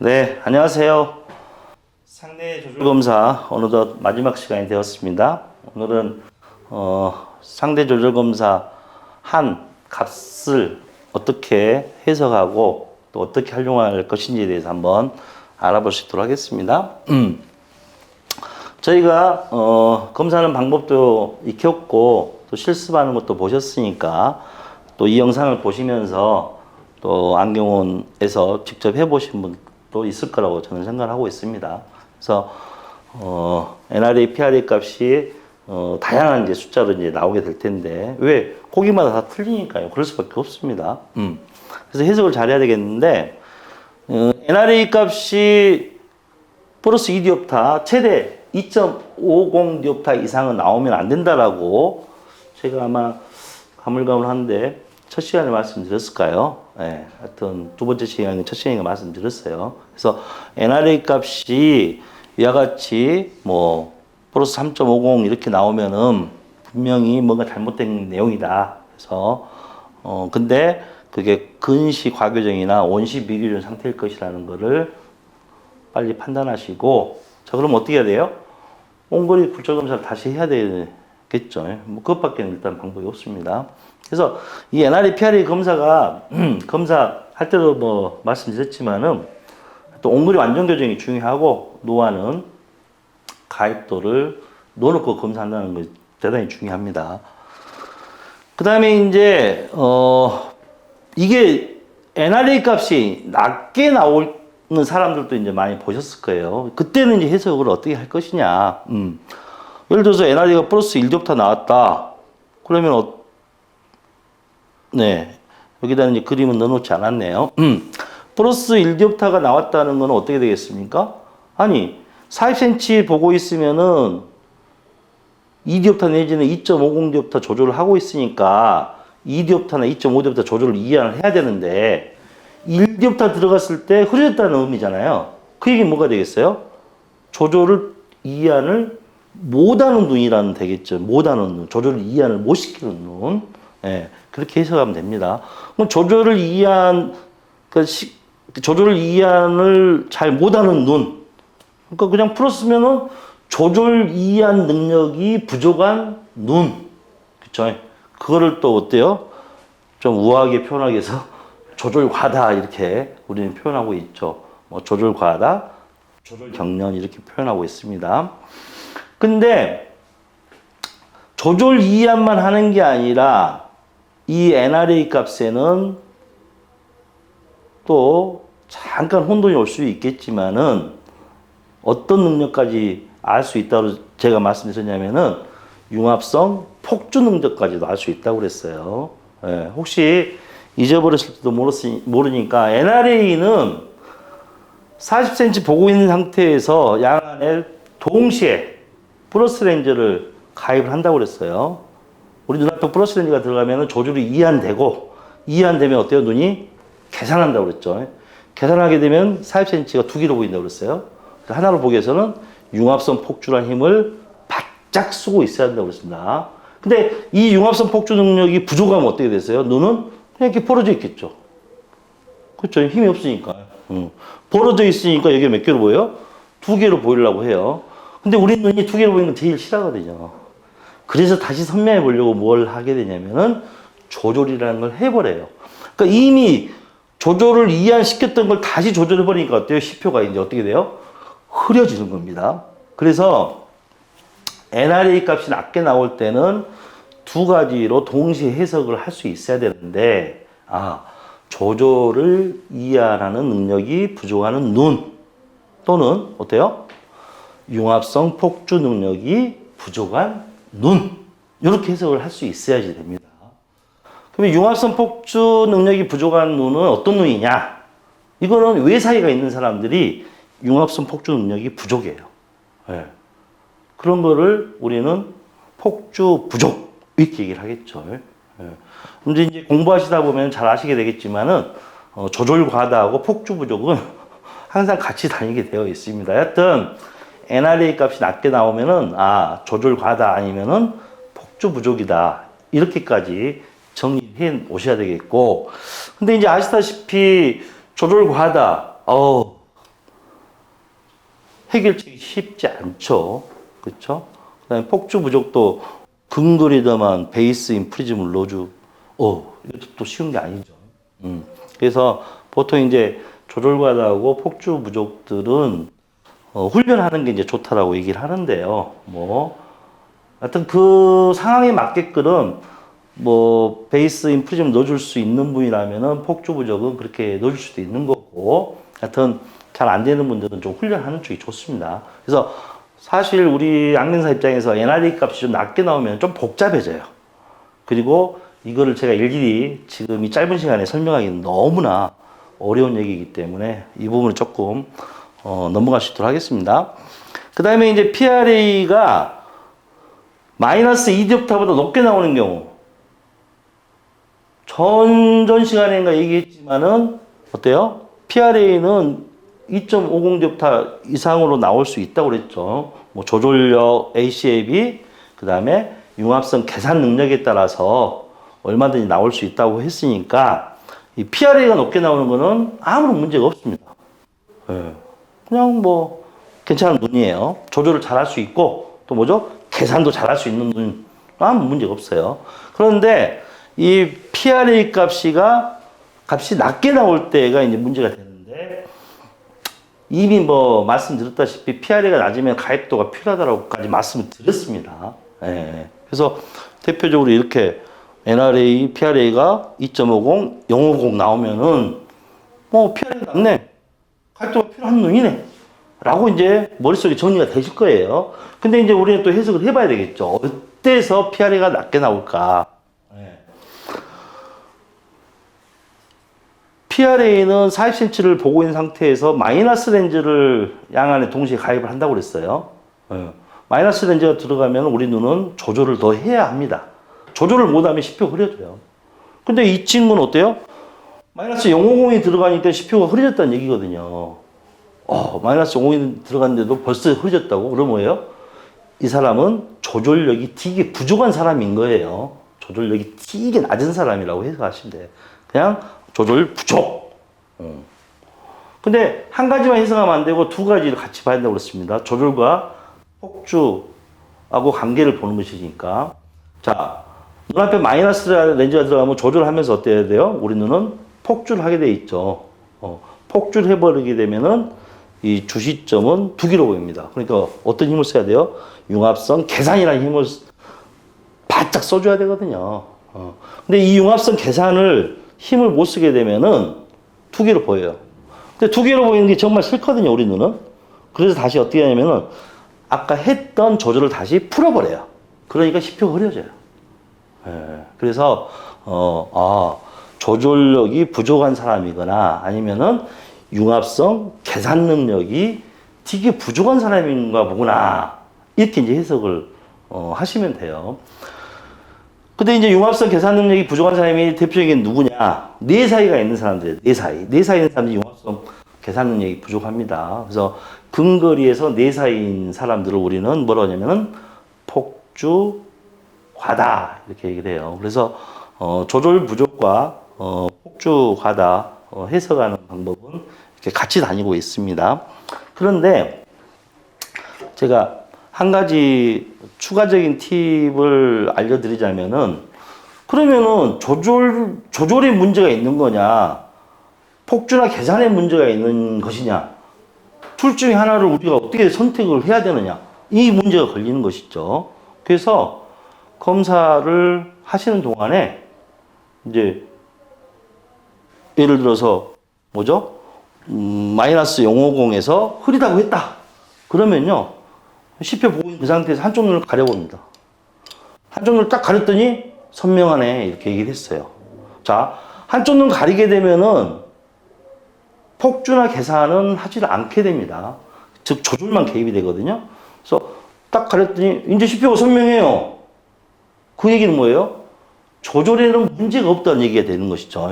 네, 안녕하세요. 상대 조절 검사 어느덧 마지막 시간이 되었습니다. 오늘은 상대 조절 검사 한 값을 어떻게 해석하고 또 어떻게 활용할 것인지에 대해서 한번 알아볼 수 있도록 하겠습니다. 저희가 검사하는 방법도 익혔고 또 실습하는 것도 보셨으니까 또 이 영상을 보시면서 또 안경원에서 직접 해보신 분도 있을 거라고 저는 생각을 하고 있습니다. 그래서 NRA, PRA 값이 다양한 이제 숫자로 이제 나오게 될 텐데 왜 고객마다 다 틀리니까요. 그럴 수밖에 없습니다. 그래서 해석을 잘해야 되겠는데 NRA 값이 플러스 2디옵타 최대 2.50디옵타 이상은 나오면 안 된다라고 제가 아마 가물가물한데 첫 시간에 말씀드렸을까요? 네, 하여튼 두 번째 시간에 첫 시간에 말씀드렸어요. 그래서 NRA 값이 이와 같이 뭐 플러스 3.50 이렇게 나오면은 분명히 뭔가 잘못된 내용이다. 그래서 근데 그게 근시 과교정이나 원시 비교정 상태일 것이라는 거를 빨리 판단하시고 자 그럼 어떻게 해야 돼요? 온거리 굴절 검사를 다시 해야 되겠죠. 뭐 그것밖에 일단 방법이 없습니다. 그래서 이 NRA, PRA 검사가 검사할 때도 뭐 말씀드렸지만은 또 온거리 완전 교정이 중요하고 노화는 가입도를 넣어놓고 검사한다는 거 대단히 중요합니다. 그 다음에 이제 이게 NRA 값이 낮게 나오는 사람들도 이제 많이 보셨을 거예요. 그때는 이제 해석을 어떻게 할 것이냐. 예를 들어서 NRA가 플러스 1디옵타 나왔다. 그러면 네. 여기다 이제 그림은 넣어놓지 않았네요. 플러스 1디옵타가 나왔다는 건 어떻게 되겠습니까? 아니, 40cm 보고 있으면은 2디옵타 내지는 2.50디옵타 조절을 하고 있으니까 2디옵타나 2.5디옵타 조절을 이해를 해야 되는데 1디옵타 들어갔을 때 흐려졌다는 의미잖아요. 그 얘기는 뭐가 되겠어요? 조절을 이해를 못하는 눈이라는 되겠죠. 못하는 눈. 조절을 이해를 못 시키는 눈. 예, 그렇게 해석하면 됩니다. 그럼 조절을 조절을 이해를 잘 못하는 눈. 그러니까 그냥 풀었으면은 조절 이해한 능력이 부족한 눈. 그쵸? 그거를 또 어때요? 좀 우아하게 표현하기 위해서 조절 과다 이렇게 우리는 표현하고 있죠. 뭐 조절 과다, 조절 경련 이렇게 표현하고 있습니다. 근데 조절 이해만 하는 게 아니라 이 NRA 값에는 또 잠깐 혼돈이 올 수 있겠지만은 어떤 능력까지 알 수 있다고 제가 말씀드렸냐면은 융합성 폭주 능력까지도 알 수 있다고 그랬어요. 예, 혹시 잊어버렸을지도 모르니까 NRA는 40cm 보고 있는 상태에서 양안에 동시에 플러스 렌즈를 가입을 한다고 그랬어요. 우리 눈앞에 플러스 렌즈가 들어가면 조절이 이해안되면 어때요? 눈이 계산한다고 그랬죠. 계산하게 되면 40cm가 두 개로 보인다고 그랬어요. 하나로 보기 위해서는 융합성 폭주라는 힘을 바짝 쓰고 있어야 한다고 그랬습니다. 근데 이 융합성 폭주 능력이 부족하면 어떻게 됐어요? 눈은 그냥 이렇게 벌어져 있겠죠. 그렇죠. 힘이 없으니까. 벌어져 있으니까 여기 몇 개로 보여요? 두 개로 보이려고 해요. 근데 우리 눈이 두 개로 보이는 건 제일 싫어하거든요. 그래서 다시 선명해 보려고 뭘 하게 되냐면은 조절이라는 걸 해버려요. 그러니까 이미 조절을 이해시켰던 걸 다시 조절해버리니까 어때요? 시표가 이제 어떻게 돼요? 흐려지는 겁니다. 그래서 NRA 값이 낮게 나올 때는 두 가지로 동시에 해석을 할 수 있어야 되는데, 조절을 이해하는 능력이 부족한 눈, 또는 어때요? 융합성 폭주 능력이 부족한 눈. 이렇게 해석을 할 수 있어야지 됩니다. 그러면 융합성 폭주 능력이 부족한 눈은 어떤 눈이냐? 이거는 외사이가 있는 사람들이 융합성 폭주 능력이 부족해요. 네. 그런 거를 우리는 폭주 부족 이렇게 얘기를 하겠죠. 네. 근데 이제 공부하시다 보면 잘 아시게 되겠지만은 조절 과다하고 폭주 부족은 항상 같이 다니게 되어 있습니다. 하여튼 NRA 값이 낮게 나오면은 조절 과다 아니면은 폭주 부족이다 이렇게까지 정리해 오셔야 되겠고, 근데 이제 아시다시피 조절 과다 해결책이 쉽지 않죠. 그렇죠? 그다음에 폭주 부족도 근거리더만 베이스 인프리즘을 넣어주. 이것도 또 쉬운 게 아니죠. 그래서 보통 이제 조절과다하고 폭주 부족들은 훈련하는 게 이제 좋다라고 얘기를 하는데요. 뭐 하여튼 그 상황에 맞게끔 뭐 베이스 인프리즘 넣어줄 수 있는 분이라면은 폭주 부족은 그렇게 넣어줄 수도 있는 거고, 하여튼 잘 안 되는 분들은 좀 훈련하는 쪽이 좋습니다. 그래서 사실 우리 안경사 입장에서 NRA 값이 좀 낮게 나오면 좀 복잡해져요. 그리고 이거를 제가 일일이 지금 이 짧은 시간에 설명하기는 너무나 어려운 얘기이기 때문에 이 부분을 조금 넘어갈 수 있도록 하겠습니다. 그 다음에 이제 PRA가 마이너스 2디옵타보다 높게 나오는 경우, 전 시간인가 얘기했지만은 어때요? PRA는 2.50디옵타 이상으로 나올 수 있다고 그랬죠. 뭐 조절력, ACAB, 그 다음에 융합성 계산 능력에 따라서 얼마든지 나올 수 있다고 했으니까 이 PRA가 높게 나오는 거는 아무런 문제가 없습니다. 그냥 뭐 괜찮은 눈이에요. 조절을 잘할 수 있고 또 뭐죠? 계산도 잘할 수 있는 눈, 아무 문제가 없어요. 그런데 이 PRA 값이 낮게 나올 때가 이제 문제가 되는데, 이미 뭐 말씀드렸다시피 PRA가 낮으면 가입도가 필요하다고까지 말씀을 드렸습니다. 그래서 대표적으로 이렇게 NRA, PRA가 2.50, 050 나오면은 뭐 PRA가 낮네, 가입도가 필요한 놈이네 라고 이제 머릿속에 정리가 되실 거예요. 근데 이제 우리는 또 해석을 해봐야 되겠죠. 어때서 PRA가 낮게 나올까? PRA는 40cm를 보고 있는 상태에서 마이너스 렌즈를 양안에 동시에 가입을 한다고 그랬어요. 마이너스 렌즈가 들어가면 우리 눈은 조절을 더 해야 합니다. 조절을 못하면 10표 흐려져요. 근데 이 친구는 어때요? 마이너스 050이 들어가니까 10표가 흐려졌다는 얘기거든요. 마이너스 050이 들어갔는데도 벌써 흐려졌다고? 그럼 뭐예요? 이 사람은 조절력이 되게 부족한 사람인 거예요. 조절력이 되게 낮은 사람이라고 해석하시면 돼요. 그냥 조절 부족. 근데 한 가지만 해석하면 안 되고 두 가지를 같이 봐야 된다고 그랬습니다. 조절과 폭주하고 관계를 보는 것이니까. 자, 눈앞에 마이너스 렌즈가 들어가면 조절하면서 어때야 돼요? 우리 눈은 폭주를 하게 돼 있죠. 폭주를 해버리게 되면은 이 주시점은 두 개로 보입니다. 그러니까 어떤 힘을 써야 돼요? 융합성 계산이라는 힘을 바짝 써줘야 되거든요. 근데 이 융합성 계산을 힘을 못 쓰게 되면은 두 개로 보여요. 근데 두 개로 보이는 게 정말 싫거든요, 우리 눈은. 그래서 다시 어떻게 하냐면은 아까 했던 조절을 다시 풀어버려요. 그러니까 10표 흐려져요. 그래서 조절력이 부족한 사람이거나 아니면은 융합성 계산 능력이 되게 부족한 사람인가 보구나, 이렇게 이제 해석을 하시면 돼요. 근데 이제 융합성 계산 능력이 부족한 사람이 대표적인 누구냐? 뇌 사이가 있는 사람들, 뇌 사이에 있는 사람들이 융합성 계산 능력이 부족합니다. 그래서 근거리에서 뇌 사이인 사람들을 우리는 뭐라고 하냐면은 폭주 과다, 이렇게 얘기를 해요. 그래서 조절 부족과 폭주 과다 해석하는 방법은 이렇게 같이 다니고 있습니다. 그런데 제가 한 가지 추가적인 팁을 알려드리자면은, 그러면은 조절에 문제가 있는 거냐, 폭주나 계산에 문제가 있는 것이냐, 둘 중에 하나를 우리가 어떻게 선택을 해야 되느냐, 이 문제가 걸리는 것이죠. 그래서 검사를 하시는 동안에 이제 예를 들어서 뭐죠? 마이너스 050에서 흐리다고 했다. 그러면요, 10표 보고 있는 그 상태에서 한쪽 눈을 가려봅니다. 한쪽 눈을 딱 가렸더니 선명하네, 이렇게 얘기를 했어요. 자, 한쪽 눈 가리게 되면은 폭주나 계산은 하지를 않게 됩니다. 즉 조절만 개입이 되거든요. 그래서 딱 가렸더니 이제 10표가 선명해요. 그 얘기는 뭐예요? 조절에는 문제가 없다는 얘기가 되는 것이죠.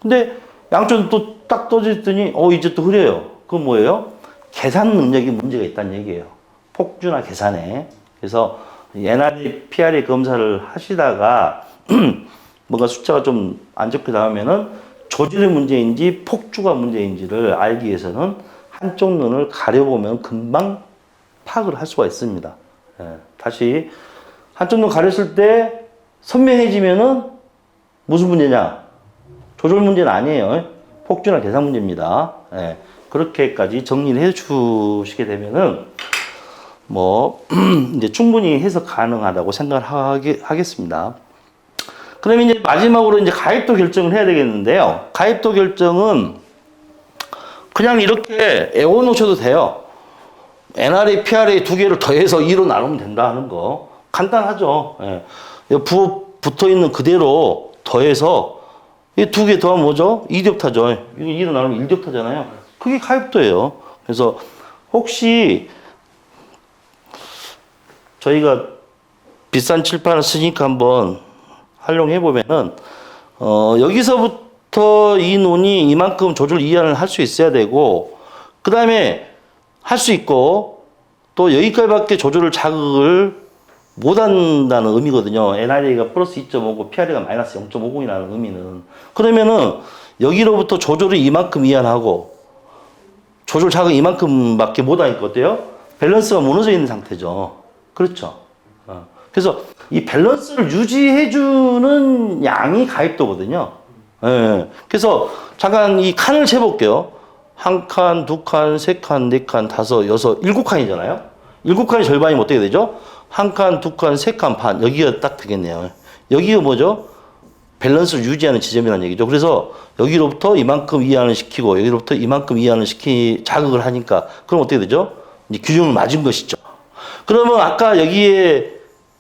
근데 양쪽은 또 딱 떠졌더니 이제 또 흐려요. 그건 뭐예요? 계산 능력이 문제가 있다는 얘기예요. 폭주나 계산에. 그래서 NRA, PRA 검사를 하시다가 뭔가 숫자가 좀 안 좋게 나오면은 조절의 문제인지 폭주가 문제인지를 알기 위해서는 한쪽 눈을 가려보면 금방 파악을 할 수가 있습니다. 예, 다시 한쪽 눈 가렸을 때 선명해지면은 무슨 문제냐? 조절 문제는 아니에요. 폭주나 계산 문제입니다. 예, 그렇게까지 정리를 해 주시게 되면은 뭐 이제 충분히 해석 가능하다고 생각을 하겠습니다. 그러면 이제 마지막으로 이제 가입도 결정을 해야 되겠는데요. 가입도 결정은 그냥 이렇게 외워 놓으셔도 돼요. NRA, PRA 두 개를 더해서 2로 나누면 된다 하는 거. 간단하죠. 예. 붙어 있는 그대로 더해서 이 두 개 더하면 뭐죠? 2뎁타죠. 이거 2로 나누면 1뎁타잖아요. 그게 가입도예요. 그래서 혹시 저희가 비싼 칠판을 쓰니까 한번 활용해 보면은 여기서부터 이 논이 이만큼 조절 이하를 할 수 있어야 되고, 그 다음에 할 수 있고 또 여기까지밖에 조절을 자극을 못 한다는 의미거든요. NRA가 플러스 2.5고 PRA가 마이너스 0.50이라는 의미는. 그러면은 여기로부터 조절을 이만큼 이하하고 조절 자극 이만큼밖에 못 하니까 어때요? 밸런스가 무너져 있는 상태죠. 그렇죠. 그래서 이 밸런스를 유지해주는 양이 가입도거든요. 예. 그래서 잠깐 이 칸을 재볼게요. 한 칸, 두 칸, 세 칸, 네 칸, 다섯, 여섯, 일곱 칸이잖아요. 일곱 칸의 절반이면 어떻게 되죠? 한 칸, 두 칸, 세 칸 반. 여기가 딱 되겠네요. 여기가 뭐죠? 밸런스를 유지하는 지점이라는 얘기죠. 그래서 여기로부터 이만큼 이하를 시키고 여기로부터 이만큼 이하를 자극을 하니까 그럼 어떻게 되죠? 이제 균형을 맞은 것이죠. 그러면 아까 여기에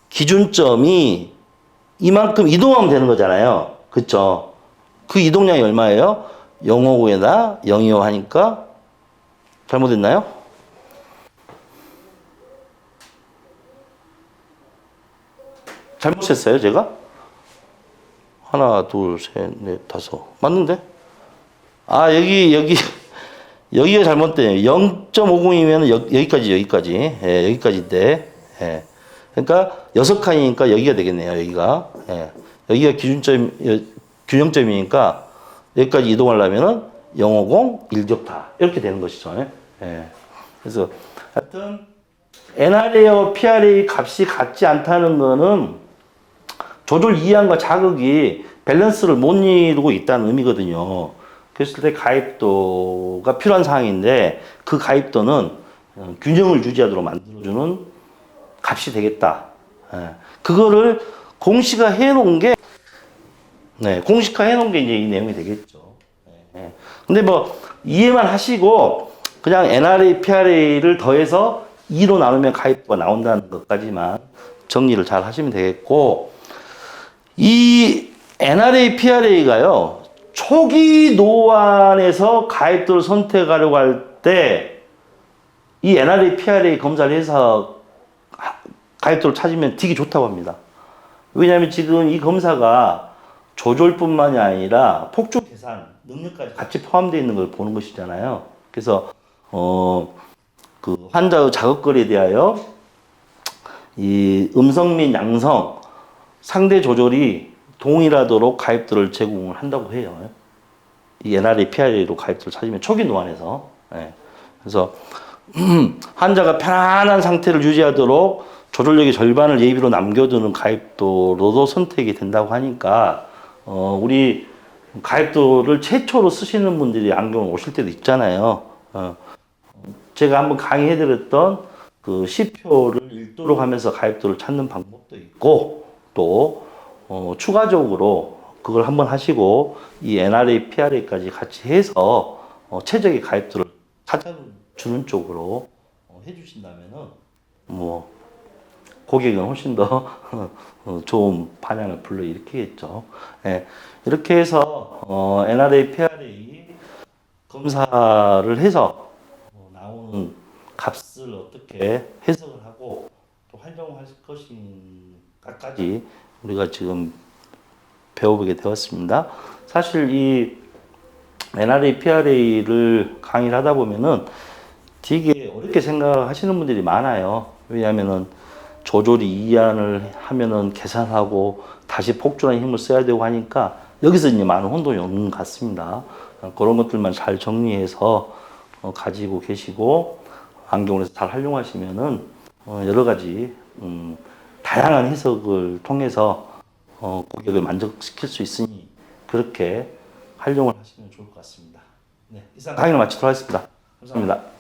기준점이 이만큼 이동하면 되는 거잖아요. 그쵸? 그 이동량이 얼마예요? 059에다 025 하니까 잘못했나요? 잘못했어요, 제가? 하나, 둘, 셋, 넷, 다섯. 맞는데? 아, 여기가 잘못돼요. 0.50이면 여기까지. 예, 여기까지인데. 예. 그러니까 6칸이니까 여기가 되겠네요, 여기가. 예. 여기가 균형점이니까 여기까지 이동하려면은 050, 1뎁타. 이렇게 되는 것이죠. 예. 그래서 하여튼 NRA와 PRA 값이 같지 않다는 거는 조절 이항과 자극이 밸런스를 못 이루고 있다는 의미거든요. 그랬을 때 가입도가 필요한 상황인데 그 가입도는 균형을 유지하도록 만들어주는 값이 되겠다. 그거를 공식화해 놓은 게, 공식화해 놓은 게 이제 이 내용이 되겠죠. 근데 뭐 이해만 하시고 그냥 NRA, PRA를 더해서 2로 나누면 가입도가 나온다는 것까지만 정리를 잘 하시면 되겠고, 이 NRA, PRA가요, 초기 노안에서 가입도를 선택하려고 할 때 이 NRA, PRA 검사를 해서 가입도를 찾으면 되게 좋다고 합니다. 왜냐하면 지금 이 검사가 조절뿐만이 아니라 폭주 계산 능력까지 같이 포함되어 있는 걸 보는 것이잖아요. 그래서 그 환자의 자극거리에 대하여 이 음성 및 양성 상대 조절이 동일하도록 가입도를 제공을 한다고 해요. 이 NRA, PRA로 가입도를 찾으면 초기 노안에서. 그래서 환자가 편안한 상태를 유지하도록 조절력의 절반을 예비로 남겨두는 가입도로도 선택이 된다고 하니까 우리 가입도를 최초로 쓰시는 분들이 안경을 오실 때도 있잖아요. 제가 한번 강의해드렸던 그 C표를 1도로 하면서 가입도를 찾는 방법도 있고, 또 추가적으로 그걸 한번 하시고 이 NRA, PRA까지 같이 해서 최적의 가입도를 찾아주는 쪽으로 해주신다면은 뭐 고객은 훨씬 더 좋은 반향을 불러일으키겠죠. 이렇게 해서 NRA, PRA 검사를 해서 나오는 값을 어떻게 해석을 하고 또 활용할 것인가까지 우리가 지금 배워보게 되었습니다. 사실 이 NRA, PRA를 강의를 하다 보면은 되게 어렵게 생각하시는 분들이 많아요. 왜냐하면은 조절이 이해를 하면은 계산하고 다시 폭주하는 힘을 써야 되고 하니까 여기서 이제 많은 혼동이 오는 것 같습니다. 그런 것들만 잘 정리해서 가지고 계시고 안경으로 잘 활용하시면은 여러 가지 다양한 해석을 통해서 고객을 만족시킬 수 있으니 그렇게 활용을 하시면 좋을 것 같습니다. 네, 이상 강의를 마치도록 하겠습니다. 감사합니다.